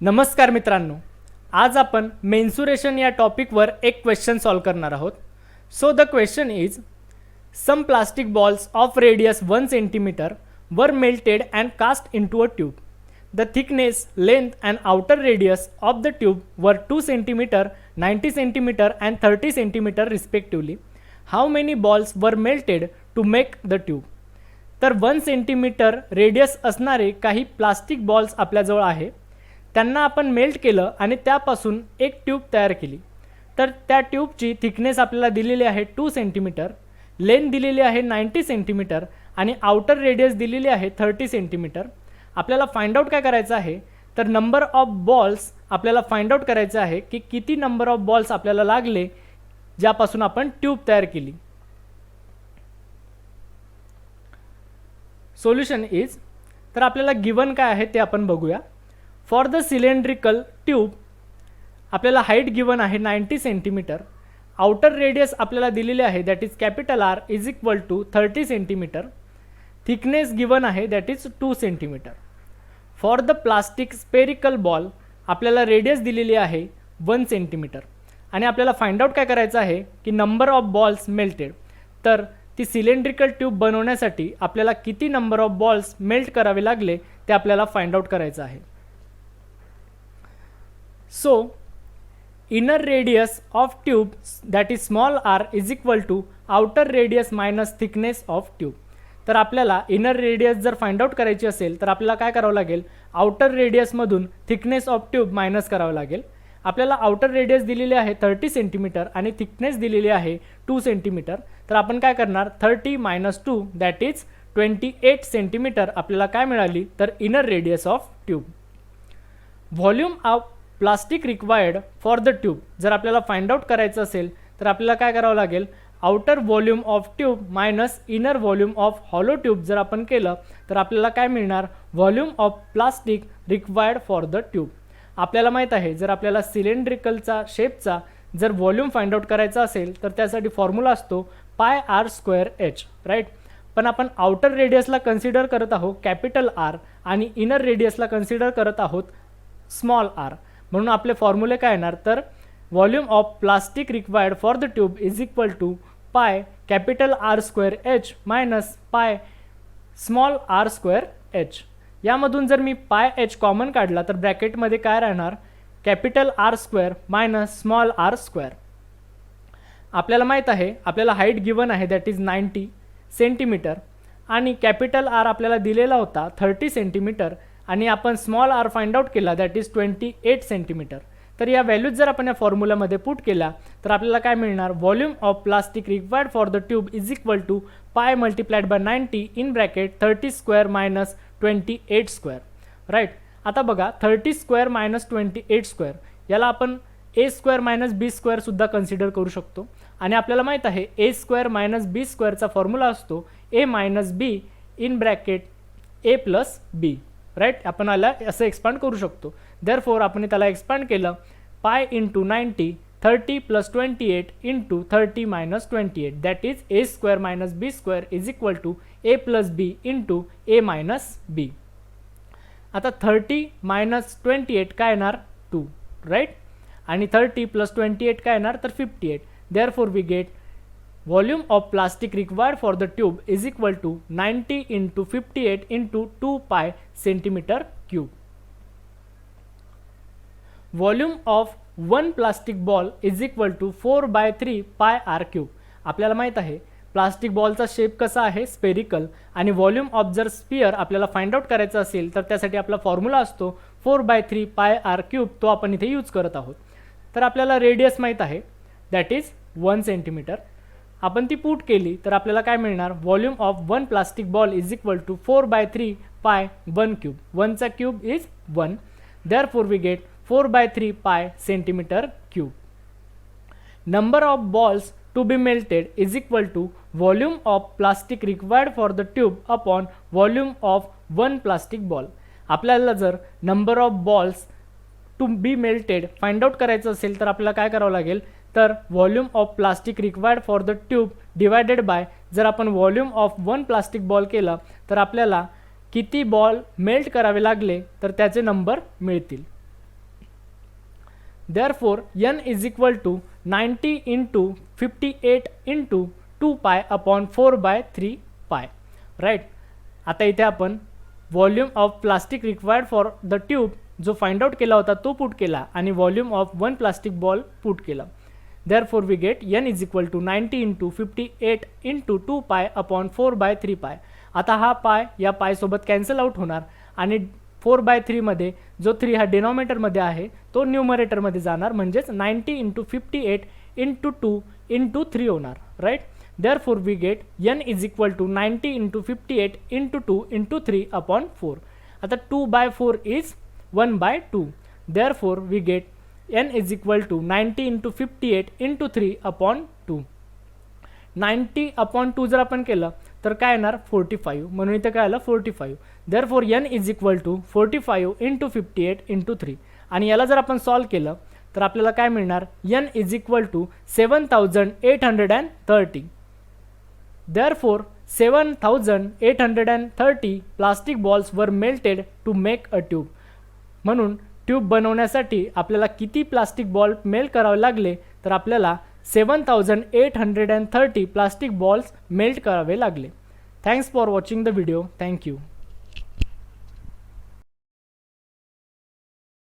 नमस्कार मित्रांनो, आज आपण मेन्सुरेशन या टॉपिकवर एक क्वेश्चन सॉल्व करणार आहोत. So the question is some plastic balls of radius 1 cm were melted and cast into a tube. The thickness, length and outer radius of the tube were 2 cm, 90 cm and 30 cm respectively. How many balls were melted to make the tube. तर 1 cm radius असणारे काही plastic balls आपल्याजवळ आहे. त्यांना आपण melt केलं आणि त्यापासून एक ट्यूब तयार केली. तर त्या ट्यूबची थिकनेस आपल्याला दिलेली आहे 2 cm, लेंथ दिलेली आहे 90 cm आणि आउटर रेडियस दिलेली आहे 30 cm. आपल्याला फाइंड आउट काय करायचं आहे, तर नंबर ऑफ बॉल्स आपल्याला फाइंड आउट करायचं आहे की किती नंबर ऑफ बॉल्स आपल्याला लागले ज्यापासून आपण ट्यूब तयार केली. सोल्युशन इज, तर आपल्याला गिवन काय आहे ते आपण बघूया. फॉर द सिलेंड्रिकल ट्यूब आपल्याला हाईट गिवन आहे 90 cm, आउटर रेडियस आपल्याला दिलेले आहे that is capital R is equal to 30 cm, thickness given आहे that is 2 cm. For the plastic spherical ball आपल्याला रेडियस दिलेली आहे 1 cm आणि आपल्याला फाइंड आउट काय करायचं आहे की नंबर ऑफ बॉल्स मेल्टेड. तर ती सिलेंड्रिकल ट्यूब बनवण्यासाठी आपल्याला किती नंबर ऑफ बॉल्स मेल्ट करावे लागले ते आपल्याला फाइंड आउट करायचं आहे. So inner radius of tube that is small r is equal to outer radius minus thickness of tube. तर आपल्याला इनर रेडियस जर फाइंड आउट करायची असेल तर आपल्याला काय करावं लागेल, आउटर रेडियसमधून थिकनेस ऑफ ट्यूब मायनस करावं लागेल. आपल्याला आउटर रेडियस दिलेली आहे 30 cm आणि थिकनेस दिलेली आहे 2 cm. तर आपण काय करणार, 30 - 2 दॅट इज 28 cm आपल्याला काय मिळाली, तर inner radius of tube. Volume of plastic required for the tube जर आपल्याला फाइंड आउट करायचं असेल तर आपल्याला काय करावं लागेल, outer volume of tube minus inner volume of hollow tube जर आपण केलं तर आपल्याला काय मिळणार, volume of plastic required for the tube. आपल्याला माहीत आहे जर आपल्याला सिलेंड्रिकलचा शेपचा जर व्हॉल्यूम फाइंड आउट करायचा असेल तर त्यासाठी फॉर्म्युला असतो πr²h, राईट. पण आपण आउटर रेडियसला कन्सिडर करत आहोत कॅपिटल R आणि इनर रेडियसला कन्सिडर करत आहोत स्मॉल r. म्हणून आपले फॉर्म्युले काय येणार, तर volume of plastic required for the tube is equal to pi capital R²h minus pi small r²h. यामधून जर मी πh कॉमन काढला तर ब्रॅकेटमध्ये काय राहणार, capital R² minus small r². आपल्याला माहीत आहे आपल्याला हाईट गिवन आहे दॅट इज 90 cm आणि कॅपिटल R आपल्याला दिलेला होता 30 cm आणि आपण स्मॉल r फाइंड आउट केला दॅट इज 28 cm. तर या व्हॅल्यूज जर आपण या फॉर्म्युलामध्ये पुट केल्या तर आपल्याला काय मिळणार, volume of plastic required for the tube is equal to pi multiplied by 90 in bracket 30² minus 28², right. आता बघा 30² मायनस 28² याला आपण a² मायनस b² सुद्धा कन्सिडर करू शकतो आणि आपल्याला माहीत आहे a² मायनस b² चा फॉर्म्युला असतो a minus b in bracket a plus b, right. आपण याला असं एक्सपांड करू शकतो. देअरफॉर आपण त्याला एक्सपांड केलं pi into 90 30 plus 28 into 30 minus 28 that is a² minus b² is equal to a plus b into a minus b. आता 30 minus 28 काय येणार, 2, राईट. आणि 30 प्लस 28 काय येणार, तर 58. Therefore we get volume of plastic required for the tube is equal to 90 into 58 into 2 pi centimeter cube. Volume of one plastic ball is equal to 4/3 pi r cube. आपल्याला माहीत आहे plastic बॉलचा shape कसा आहे, spherical, आणि volume of जर sphere आपल्याला find out करायचं असेल तर त्यासाठी आपला फॉर्म्युला असतो 4/3 pi r cube. तो आपण इथे यूज करत आहोत. तर आपल्याला रेडियस माहीत आहे दॅट इज 1 cm. आपण ती पुट केली तर आपल्याला काय मिळणार, volume of 1 plastic ball is equal to 4/3 pi 1 cube. 1 चा cube is 1. Therefore we get 4/3 pi centimetre cube. Number of balls to be melted is equal to volume of plastic required for the tube upon volume of 1 plastic ball. आपल्याला जर number of balls to be melted find out करायचं असेल तर आपल्याला काय करावं लागेल, तर volume of plastic required for the tube divided by जर आपण व्हॉल्यूम ऑफ 1 प्लास्टिक बॉल केलं तर आपल्याला किती बॉल मेल्ट करावे लागले तर त्याचे नंबर मिळतील. Therefore n is equal to 90 into 58 into 2 pi upon 4 by 3 pi. Right. आता इथे आपण volume of plastic required for the tube जो फाइंड आउट केला होता तो पुट केला आणि volume of one plastic ball put केला. Therefore we get n is equal to 90 into 58 into 2 pi upon 4 by 3 pi. आता हा पाय या पाय सोबत कॅन्सल आउट होणार आणि 4/3 मध्ये जो 3 हा डिनॉमिनेटरमध्ये आहे तो न्यूमरेटरमध्ये जाणार, म्हणजेच 90 into 58 into 2 into 3 होणार. Right. Therefore we get n is equal to 90 into 58 into 2 into 3 upon 4. आता 2/4 is 1/2. Therefore we get n is equal to 90 into 58 into 3 upon 2. 90 upon 2 जर आपण केलं तर काय येणार 45, म्हणून इथे काय आलं 45. Therefore n is equal to 45 into 58 into 3. आणि याला जर आपण सॉल्व केलं तर आपल्याला काय मिळणार n is equal to 7830. Therefore 7830 plastic balls were melted to make a tube. म्हणून ट्यूब बनवण्यासाठी आपल्याला किती प्लास्टिक बॉल मेल्ट करावे लागले तर आपल्याला 7830 प्लास्टिक बॉल्स मेल्ट करावे लागले. Thanks for watching the video. Thank you.